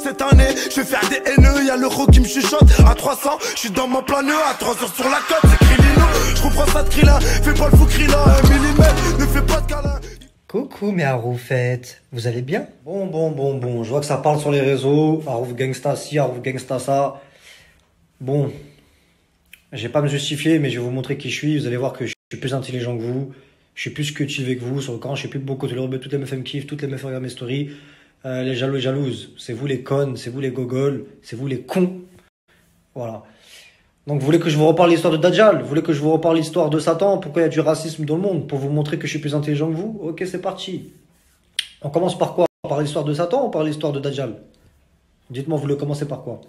cette année, je vais faire des haineux. Y'a l'euro qui me chuchote à 300. Je suis dans mon plan nœud à 3 heures sur la côte. C'est Krilino, je reprends ça de Krilla. Fais pas le fou Krilla, 1 millimètre, ne fais pas de câlin. Coucou mes Haroufettes, vous allez bien? Bon, je vois que ça parle sur les réseaux, Harouf Gangsta ci, Harouf Gangsta ça. Bon, je vais pas me justifier, mais je vais vous montrer qui je suis. Vous allez voir que je suis plus intelligent que vous, je suis plus cultivé que vous sur le camp, je suis plus beau côté le toutes les meufs me kiffent, toutes les meufs regardent mes stories. Les jaloux et jalouses, c'est vous les connes, c'est vous les gogoles, c'est vous les cons. Voilà. Donc vous voulez que je vous reparle l'histoire de Dajjal? Vous voulez que je vous reparle l'histoire de Satan? Pourquoi il y a du racisme dans le monde? Pour vous montrer que je suis plus intelligent que vous? Ok, c'est parti. On commence par quoi? Par l'histoire de Satan ou par l'histoire de Dajjal? Dites-moi, vous voulez commencer par quoi?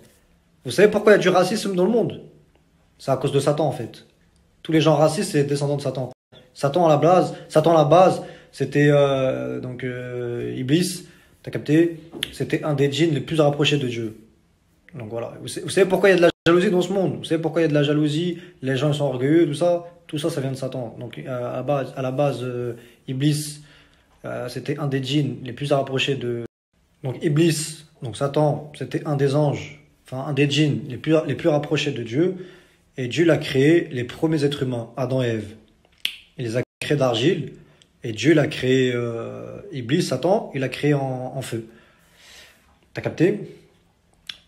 Vous savez pourquoi il y a du racisme dans le monde? C'est à cause de Satan en fait. Tous les gens racistes, c'est descendants de Satan. Satan à la base, c'était Iblis, t'as capté? C'était un des djinns les plus rapprochés de Dieu. Donc voilà. Vous savez pourquoi il y a de la jalousie dans ce monde? Vous savez pourquoi il y a de la jalousie? Les gens sont orgueilleux, tout ça. Tout ça, ça vient de Satan. Donc à la base, Iblis, c'était un des djinns les plus rapprochés de... Donc Iblis, donc Satan, c'était un des anges, enfin un des djinns les plus rapprochés de Dieu. Et Dieu l'a créé les premiers êtres humains, Adam et Ève. Il les a créés d'argile. Et Dieu l'a créé, Iblis, Satan, il l'a créé en feu. T'as capté?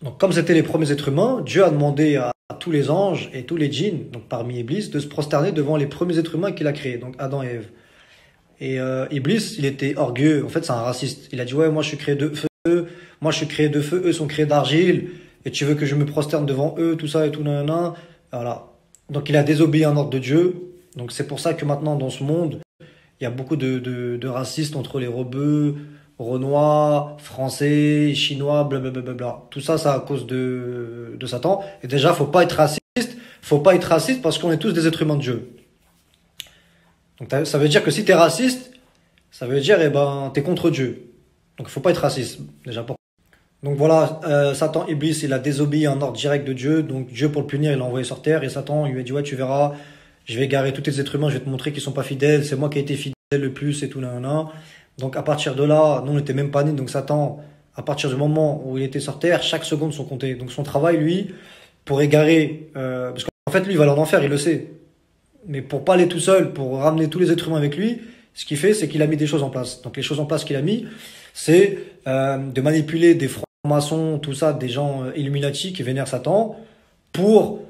Donc, comme c'était les premiers êtres humains, Dieu a demandé à tous les anges et tous les djinns, donc parmi Iblis, de se prosterner devant les premiers êtres humains qu'il a créés, donc Adam et Ève. Et Iblis, il était orgueilleux. En fait, c'est un raciste. Il a dit, ouais, moi je suis créé de feu, eux sont créés d'argile, et tu veux que je me prosterne devant eux, tout ça et tout, nanana. Voilà. Donc, il a désobéi à un ordre de Dieu. Donc, c'est pour ça que maintenant, dans ce monde, il y a beaucoup de racistes entre les rebeux, Renois, Français, Chinois, blablabla. Tout ça, c'est à cause de Satan. Et déjà, faut pas être raciste parce qu'on est tous des êtres humains de Dieu. Donc ça veut dire que si tu es raciste, ça veut dire t'es contre Dieu. Donc il faut pas être raciste. Déjà pour... Donc voilà, Satan, Iblis, il a désobéi à un ordre direct de Dieu. Donc Dieu, pour le punir, il l'a envoyé sur terre. Et Satan, il lui a dit, ouais, tu verras, je vais égarer tous tes êtres humains, je vais te montrer qu'ils sont pas fidèles. C'est moi qui ai été fidèle le plus et tout, nanana. Donc à partir de là, nous on n'était même pas nés, donc Satan, à partir du moment où il était sur terre, chaque seconde sont comptées. Donc son travail, lui, pour égarer, parce qu'en fait lui il va aller en enfer, il le sait. Mais pour pas aller tout seul, pour ramener tous les êtres humains avec lui, ce qu'il fait, c'est qu'il a mis des choses en place. Donc les choses en place qu'il a mis, c'est de manipuler des francs-maçons, tout ça, des gens Illuminati qui vénèrent Satan, pour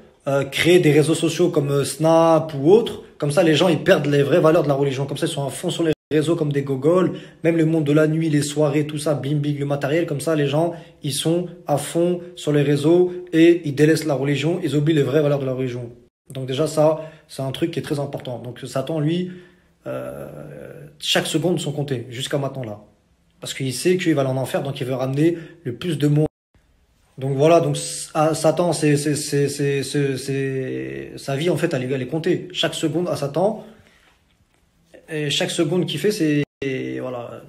créer des réseaux sociaux comme Snap ou autres. Comme ça, les gens ils perdent les vraies valeurs de la religion. Comme ça, ils sont à fond sur les réseaux comme des gogoles, même le monde de la nuit, les soirées, tout ça, bling bling, le matériel, comme ça, les gens, ils sont à fond sur les réseaux et ils délaissent la religion, ils oublient les vraies valeurs de la religion. Donc déjà, ça, c'est un truc qui est très important. Donc Satan, lui, chaque seconde sont comptées, jusqu'à maintenant là. Parce qu'il sait qu'il va aller en enfer, donc il veut ramener le plus de monde. Donc voilà, donc Satan, sa vie, en fait, elle est comptée. Chaque seconde à Satan, et chaque seconde qu'il fait, c'est voilà,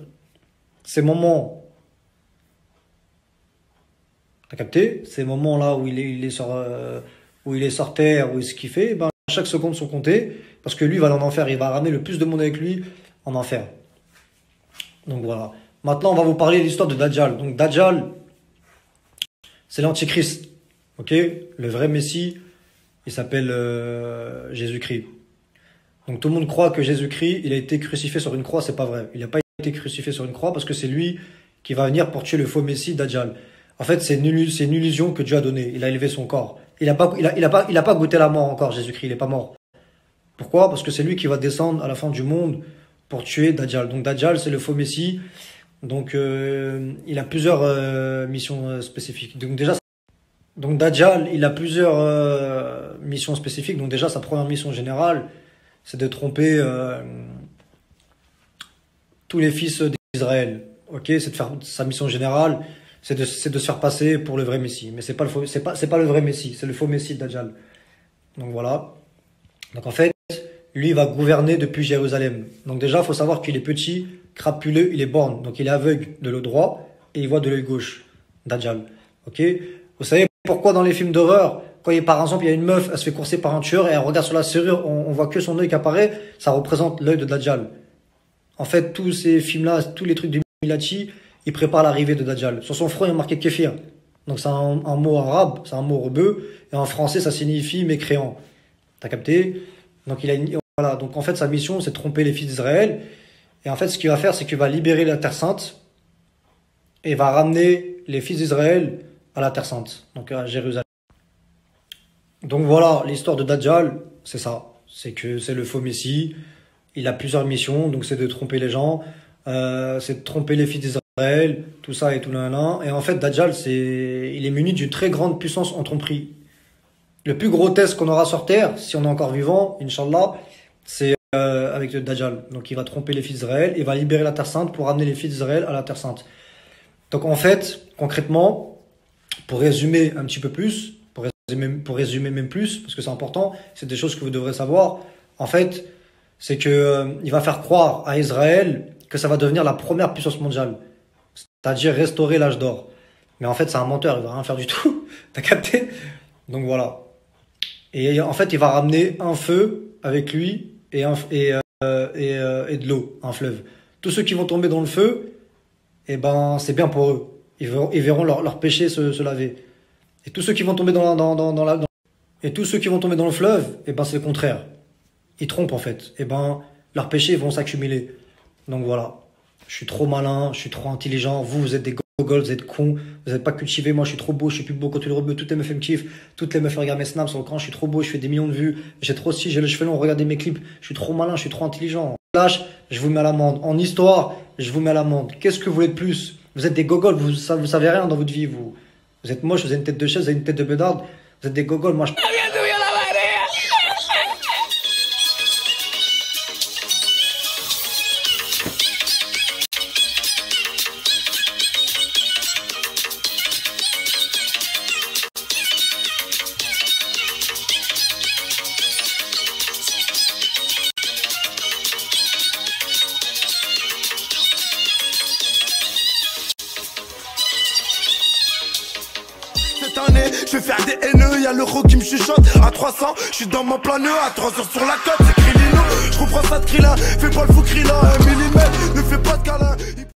ces moments, t'as capté? Ces moments là où il est sur terre, où ce qu'il fait, chaque seconde sont comptées, parce que lui il va aller en enfer, il va ramener le plus de monde avec lui en enfer. Donc voilà. Maintenant on va vous parler de l'histoire de Dajjal. Donc Dajjal, c'est l'antichrist, ok? Le vrai Messie, il s'appelle Jésus-Christ. Donc tout le monde croit que Jésus-Christ, il a été crucifié sur une croix, c'est pas vrai. Il n'a pas été crucifié sur une croix parce que c'est lui qui va venir pour tuer le faux Messie Dajjal. En fait, c'est une illusion que Dieu a donnée. Il a élevé son corps. Il a pas goûté la mort encore, Jésus-Christ, il est pas mort. Pourquoi? Parce que c'est lui qui va descendre à la fin du monde pour tuer Dajjal. Donc Dajjal, c'est le faux Messie. Donc il a plusieurs missions spécifiques. Donc Dajjal, il a plusieurs missions spécifiques. Donc déjà, sa première mission générale, c'est de tromper tous les fils d'Israël. Ok, c'est de faire sa mission générale, c'est de se faire passer pour le vrai Messie. Mais c'est pas le vrai Messie, c'est le faux Messie de Dajjal. Donc voilà. Donc en fait, lui il va gouverner depuis Jérusalem. Donc déjà, il faut savoir qu'il est petit, crapuleux, il est borgne. Donc il est aveugle de l'œil droit et il voit de l'œil gauche. Dajjal. Ok. Vous savez pourquoi dans les films d'horreur, quand par exemple il y a une meuf, elle se fait courser par un tueur et elle regarde sur la serrure, on voit que son œil qui apparaît, ça représente l'œil de Dajjal. En fait, tous ces films-là, tous les trucs du Milati, il prépare l'arrivée de Dajjal. Sur son front, il y a marqué kéfir. Donc c'est un mot arabe, c'est un mot rebeu, et en français, ça signifie mécréant. T'as capté? Donc voilà. Donc en fait, sa mission, c'est de tromper les fils d'Israël. Et en fait, ce qu'il va faire, c'est qu'il va libérer la Terre Sainte et va ramener les fils d'Israël à la Terre Sainte, donc à Jérusalem. Donc voilà, l'histoire de Dajjal, c'est ça. C'est que c'est le faux Messie. Il a plusieurs missions, donc c'est de tromper les gens, c'est de tromper les fils d'Israël, tout ça et tout là. Et en fait, Dajjal, il est muni d'une très grande puissance en tromperie. Le plus gros test qu'on aura sur Terre, si on est encore vivant, Inch'Allah, c'est avec le Dajjal. Donc il va tromper les fils d'Israël, il va libérer la Terre Sainte pour ramener les fils d'Israël à la Terre Sainte. Donc en fait, concrètement, pour résumer un petit peu plus, pour résumer même plus, parce que c'est important, c'est des choses que vous devrez savoir. En fait, c'est que il va faire croire à Israël que ça va devenir la première puissance mondiale, c'est-à-dire restaurer l'âge d'or. Mais en fait, c'est un menteur, il va rien faire du tout. T'as capté? Donc voilà. Et en fait, il va ramener un feu avec lui et de l'eau, un fleuve. Tous ceux qui vont tomber dans le feu, eh ben, c'est bien pour eux. Ils verront leur péché se laver. Et tous ceux qui vont tomber et tous ceux qui vont tomber dans le fleuve, eh ben, c'est le contraire. Ils trompent, en fait. Eh ben, leurs péchés vont s'accumuler. Donc voilà. Je suis trop malin, je suis trop intelligent. Vous êtes des gogoles, vous êtes cons. Vous n'êtes pas cultivés. Moi, je suis trop beau, je suis plus beau que tous les rebeux. Toutes les meufs me kiffent. Toutes les meufs regardent mes snaps sur le camp. Je suis trop beau, je fais des millions de vues. J'ai les cheveux longs. Regardez mes clips. Je suis trop malin, je suis trop intelligent. Lâche, je vous mets à l'amende. En histoire, je vous mets à l'amende. Qu'est-ce que vous voulez de plus? Vous êtes des gogoles, vous savez rien dans votre vie, vous. Vous êtes moche, vous avez une tête de chaise, vous avez une tête de bédarde. Vous êtes des gogoles, moi je... Cette année, je vais faire des haineux, y'a l'euro qui me chuchote à 300, je suis dans mon plan nœud, à 3 heures sur la côte, c'est Krilino, je reprends ça de Krillin, fais pas le fou Krillin, un millimètre, ne fais pas de câlin.